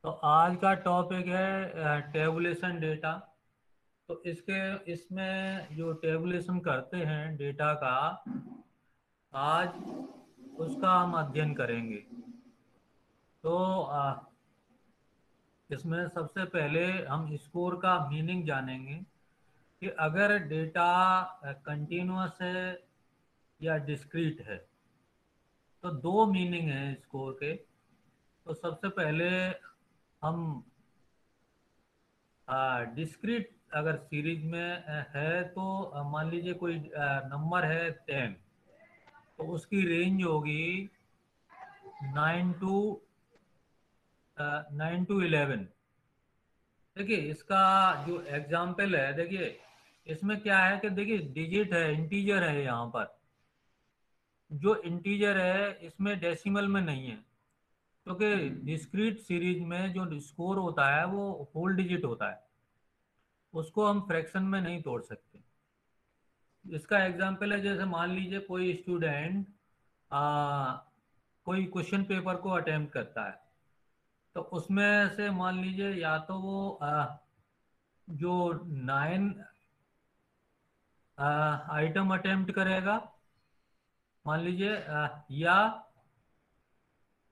तो आज का टॉपिक है टेबुलेशन डेटा। तो इसमें जो टेबुलेशन करते हैं डेटा का, आज उसका हम अध्ययन करेंगे। तो इसमें सबसे पहले हम स्कोर का मीनिंग जानेंगे कि अगर डेटा कंटिन्यूअस है या डिस्क्रीट है। तो दो मीनिंग हैं स्कोर के। तो सबसे पहले हम डिस्क्रीट अगर सीरीज में है तो मान लीजिए कोई नंबर है 10। तो उसकी रेंज होगी 9 टू 11। देखिए इसका जो एग्जाम्पल है, देखिए इसमें क्या है कि देखिए डिजिट है, इंटीजर है यहाँ पर। जो इंटीजर है इसमें डेसिमल में नहीं है, क्योंकि डिस्क्रीट सीरीज में जो स्कोर होता है वो होल डिजिट होता है। उसको हम फ्रैक्शन में नहीं तोड़ सकते। इसका एग्जाम्पल है, जैसे मान लीजिए कोई स्टूडेंट आ, कोई क्वेश्चन पेपर को अटेम्प्ट करता है। तो उसमें से मान लीजिए या तो वो जो 9 आइटम अटेम्प्ट करेगा, मान लीजिए, या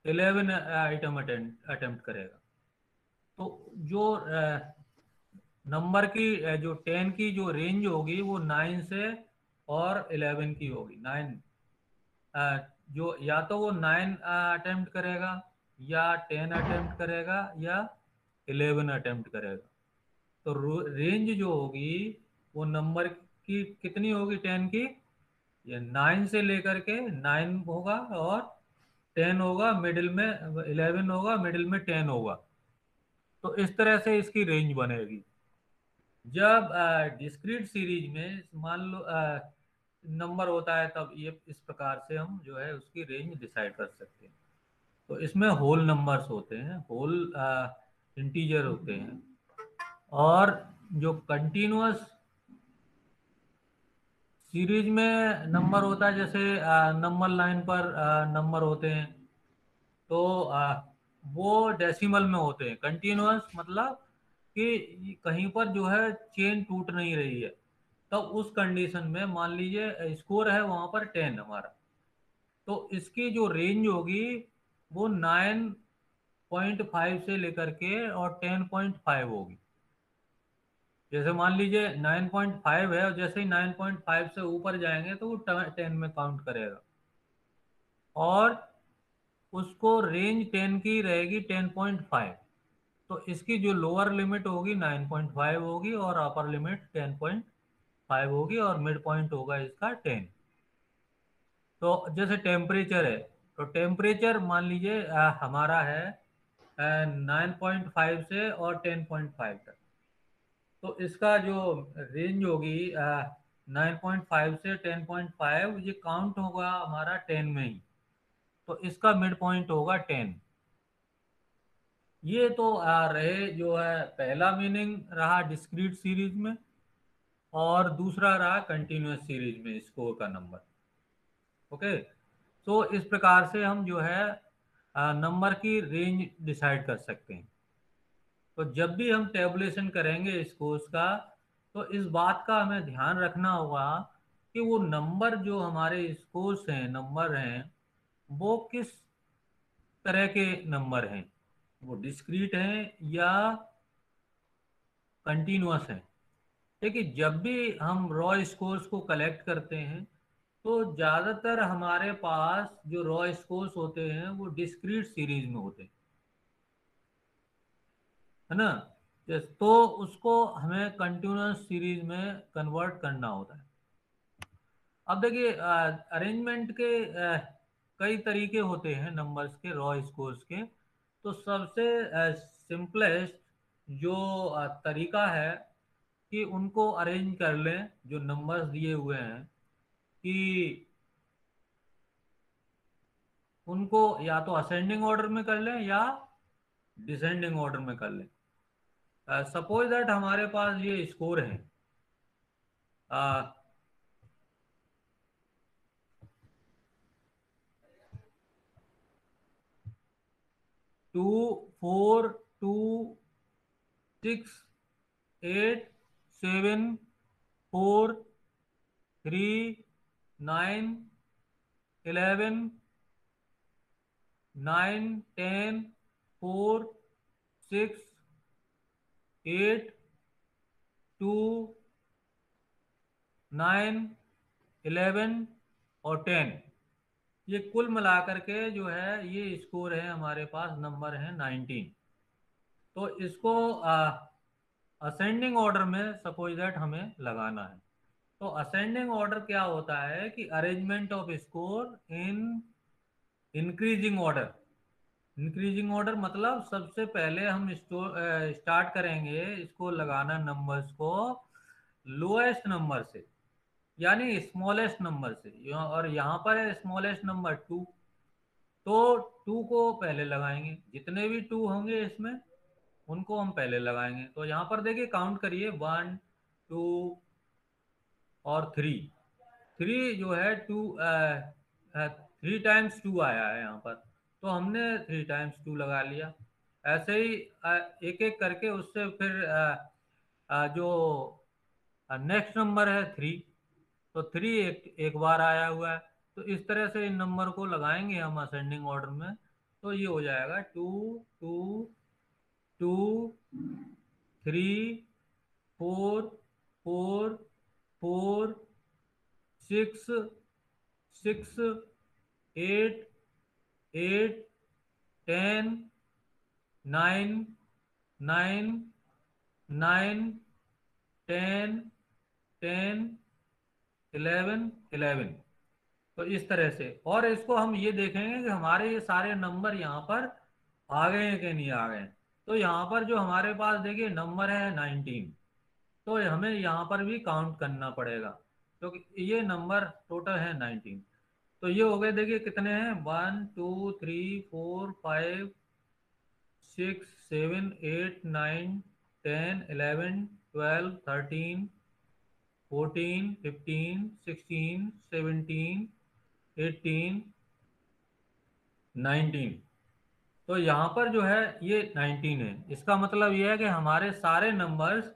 11 आइटम अटेम्प्ट करेगा। तो जो नंबर की जो 10 की जो रेंज होगी वो 9 से और 11 की होगी। 9 जो या तो वो 9 अटेम्प्ट करेगा, या 10 अटेम्प्ट करेगा, या 11 अटेम्प्ट करेगा। तो रेंज जो होगी वो नंबर की कितनी होगी? 10 की। ये 9 से लेकर के 9 होगा, और 10 होगा मिडिल में, 11 होगा मिडिल में, 10 होगा। तो इस तरह से इसकी रेंज बनेगी। जब डिस्क्रीट सीरीज में मान लो नंबर होता है, तब ये इस प्रकार से हम जो है उसकी रेंज डिसाइड कर सकते हैं। तो इसमें होल नंबर्स होते हैं, होल इंटीजर होते हैं। और जो कंटिन्यूअस सीरीज में नंबर होता है, जैसे नंबर लाइन पर नंबर होते हैं, तो वो डेसिमल में होते हैं। कंटिन्यूअस मतलब कि कहीं पर जो है चेन टूट नहीं रही है। तो उस कंडीशन में मान लीजिए स्कोर है वहां पर 10 हमारा। तो इसकी जो रेंज होगी वो 9.5 से लेकर के और 10.5 होगी। जैसे मान लीजिए 9.5 है, और जैसे ही 9.5 से ऊपर जाएंगे तो वो 10 में काउंट करेगा। और उसको रेंज 10 की रहेगी, 10.5। तो इसकी जो लोअर लिमिट होगी 9.5 होगी, और अपर लिमिट 10.5 होगी, और मिड पॉइंट होगा इसका 10। तो जैसे टेम्परेचर है, तो टेम्परेचर मान लीजिए हमारा है 9.5 से और 10.5 तक। तो इसका जो रेंज होगी 9.5 से 10.5, ये काउंट होगा हमारा 10 में ही। तो इसका मिड पॉइंट होगा 10। ये तो रहे जो है पहला मीनिंग रहा डिस्क्रीट सीरीज में, और दूसरा रहा कंटिन्यूअस सीरीज में स्कोर का नंबर। ओके। तो इस प्रकार से हम जो है नंबर की रेंज डिसाइड कर सकते हैं। तो जब भी हम टेबुलेशन करेंगे स्कोर्स का, तो इस बात का हमें ध्यान रखना होगा कि वो नंबर जो हमारे स्कोर्स हैं, नंबर हैं, वो किस तरह के नंबर हैं। वो डिस्क्रीट हैं या कंटिन्यूअस हैं। देखिए जब भी हम रॉ स्कोर्स को कलेक्ट करते हैं, तो ज़्यादातर हमारे पास जो रॉ स्कोर्स होते हैं वो डिस्क्रीट सीरीज में होते हैं, है ना। तो उसको हमें कंटिन्यूअस सीरीज में कन्वर्ट करना होता है। अब देखिए अरेंजमेंट के कई तरीके होते हैं नंबर्स के, रॉ स्कोर्स के। तो सबसे सिंपलेस्ट जो तरीका है कि उनको अरेंज कर लें, जो नंबर्स दिए हुए हैं, कि उनको या तो असेंडिंग ऑर्डर में कर लें या डिसेंडिंग ऑर्डर में कर लें। सपोज दैट हमारे पास ये स्कोर है, 2, 4, 2 6 8 7 4 3 9 11 9 10 4 6 8 2 9 11 और 10, ये कुल मिलाकर के जो है ये स्कोर है हमारे पास, नंबर है 19। तो इसको असेंडिंग ऑर्डर में सपोज दैट हमें लगाना है। तो असेंडिंग ऑर्डर क्या होता है कि arrangement off score in increasing order. Increasing order मतलब सबसे पहले हम स्टार्ट करेंगे इसको लगाना नंबर्स को लोएस्ट नंबर से, यानी स्मॉलेस्ट नंबर से। और यहाँ पर है स्मॉलेस्ट नंबर 2, तो 2 को पहले लगाएंगे। जितने भी 2 होंगे इसमें उनको हम पहले लगाएंगे। तो यहाँ पर देखिए काउंट करिए, 1 2 और 3। 3 जो है 2, 3 टाइम्स 2 आया है यहाँ पर, तो हमने 3 टाइम्स 2 लगा लिया। ऐसे ही एक एक करके उससे फिर जो नेक्स्ट नंबर है 3, तो 3 एक बार आया हुआ है। तो इस तरह से इन नंबर को लगाएंगे हम असेंडिंग ऑर्डर में। तो ये हो जाएगा 2 2 2 3 4 4 4 6 6 8 8 10 9 9 9 10 10 11 11। तो इस तरह से, और इसको हम ये देखेंगे कि हमारे ये सारे नंबर यहाँ पर आ गए हैं कि नहीं आ गए। तो यहाँ पर जो हमारे पास देखिए नंबर है 19, तो हमें यहाँ पर भी काउंट करना पड़ेगा, क्योंकि तो ये नंबर टोटल है 19। तो ये हो गए देखिए कितने हैं, 1 2 3 4 5 6 7 8 9 10 11 12 13 14 15 16 17 18 19। तो यहाँ पर जो है ये 19 है। इसका मतलब ये है कि हमारे सारे नंबर्स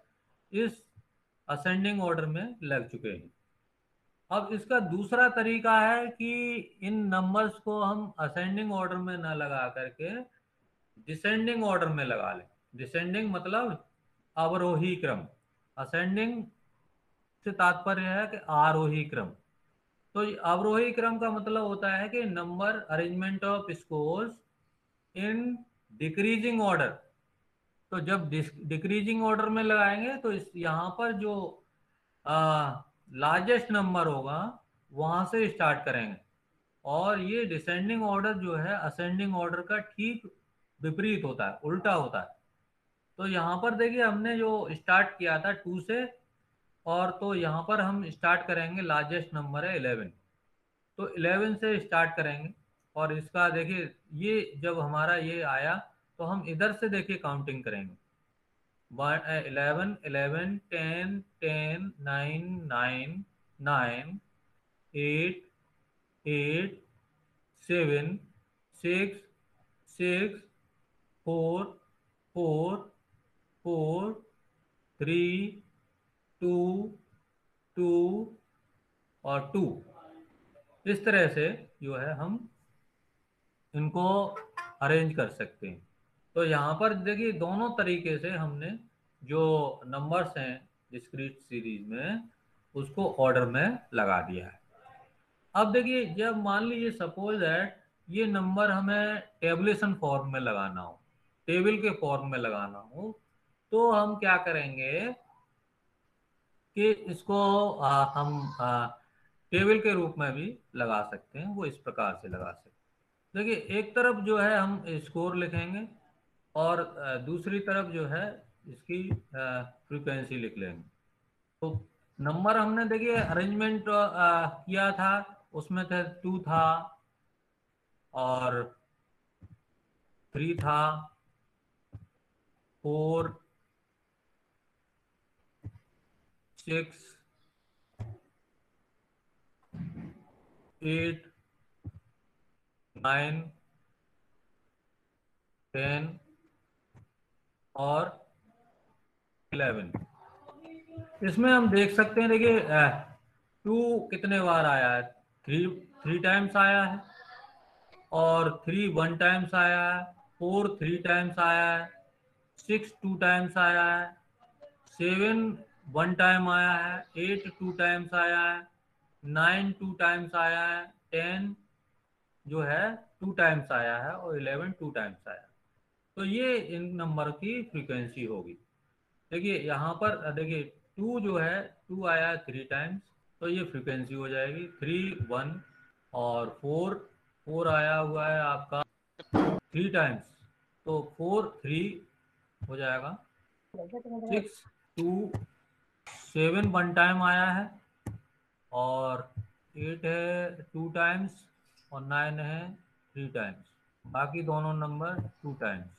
इस असेंडिंग ऑर्डर में लग चुके हैं। अब इसका दूसरा तरीका है कि इन नंबर्स को हम असेंडिंग ऑर्डर में ना लगा करके डिसेंडिंग ऑर्डर में लगा लें। डिसेंडिंग मतलब अवरोही क्रम, असेंडिंग से तात्पर्य है कि आरोही क्रम। तो ये अवरोही क्रम का मतलब होता है कि number arrangement of scores in decreasing order. तो जब डिक्रीजिंग ऑर्डर में लगाएंगे तो इस यहाँ पर जो लार्जेस्ट नंबर होगा वहां से स्टार्ट करेंगे। और ये डिसेंडिंग ऑर्डर जो है असेंडिंग ऑर्डर का ठीक विपरीत होता है, उल्टा होता है। तो यहाँ पर देखिए हमने जो स्टार्ट किया था 2 से, और तो यहाँ पर हम स्टार्ट करेंगे, लार्जेस्ट नंबर है 11, तो 11 से स्टार्ट करेंगे। और इसका देखिए ये जब हमारा ये आया तो हम इधर से देखिए काउंटिंग करेंगे, 11 11 10 10 9 9 9 8 8 7 6 6 4 4 4 3 2 2 और 2। इस तरह से जो है हम इनको अरेंज कर सकते हैं। तो यहाँ पर देखिए दोनों तरीके से हमने जो नंबर्स हैं डिस्क्रीट सीरीज में उसको ऑर्डर में लगा दिया है। अब देखिए जब मान लीजिए सपोज दैट ये नंबर हमें टेबुलेशन फॉर्म में लगाना हो, टेबल के फॉर्म में लगाना हो, तो हम क्या करेंगे कि इसको हम टेबल के रूप में भी लगा सकते हैं। वो इस प्रकार से लगा सकते हैं, देखिए एक तरफ जो है हम स्कोर लिखेंगे और दूसरी तरफ जो है इसकी फ्रीक्वेंसी लिख लेंगे। तो नंबर हमने देखिए अरेंजमेंट किया था, उसमें थे 2 था और 3 था, 4 6 8 9 10 और 11। इसमें हम देख सकते हैं, देखिए 2 कितने बार आया है, 3 टाइम्स आया है, और 3 1 टाइम्स आया है, 4 3 टाइम्स आया है, 6 2 टाइम्स आया है, 7 1 टाइम आया है, 8 2 टाइम्स आया है, 9 2 टाइम्स आया है, 10 जो है 2 टाइम्स आया है, और 11 2 टाइम्स आया है। तो ये इन नंबर की फ्रीक्वेंसी होगी। देखिए यहाँ पर देखिए 2 जो है 2 आया है 3 टाइम्स, तो ये फ्रीक्वेंसी हो जाएगी 3 1, और 4 4 आया हुआ है आपका 3 टाइम्स, तो 4 3 हो जाएगा। 6 2 7 1 टाइम आया है, और 8 है 2 टाइम्स, और 9 है 3 टाइम्स, बाकी दोनों नंबर 2 टाइम्स।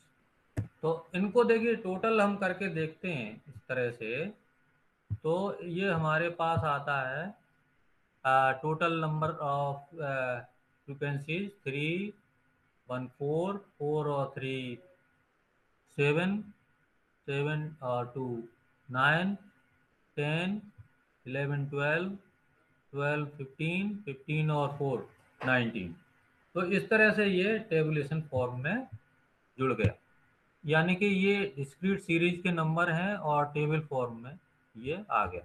तो इनको देखिए टोटल हम करके देखते हैं इस तरह से, तो ये हमारे पास आता है टोटल नंबर ऑफ फ्रिक्वेंसीज 3 1 4 4 और 3 7 7 और 2 9 10 11 12 12 15 15 और 4 19। तो इस तरह से ये टेबुलेशन फॉर्म में जुड़ गया, यानी कि ये डिस्क्रीट सीरीज के नंबर हैं और टेबल फॉर्म में ये आ गया।